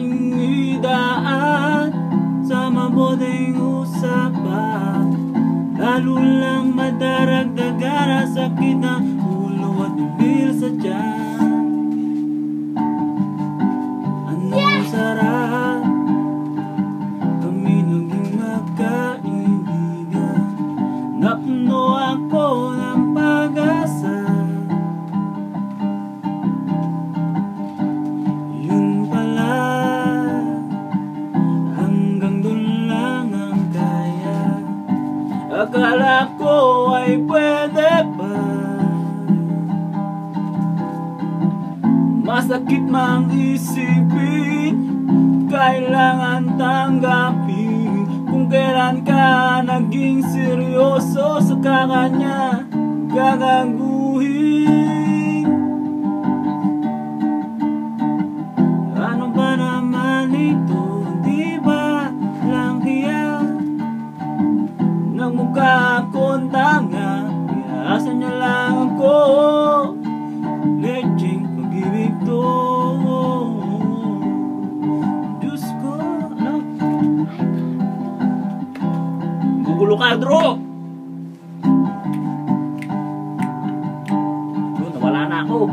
ating idaan sa mabuting usapan, lalo lang madaragdagan ang sakit ng ulo at bibig sa tiyan. Anong sarap kami naging magkaibigan, napuno ako ng pag-asa. Yun pala, hanggang dun lang ang kaya. Akala ko ay pwede pa, masakit mang isipin, kailangan tanggapin. Kung kailan ka naging seryoso, saka kanya gagaguhin. Ano ba naman ito? Di ba lang hiya? Nagmukha akong tanga, pinaasan niya lang ako. Lecheng pag-ibig to. Diyos ko, ano? Gugulo ka, Drew! Nawala na ako.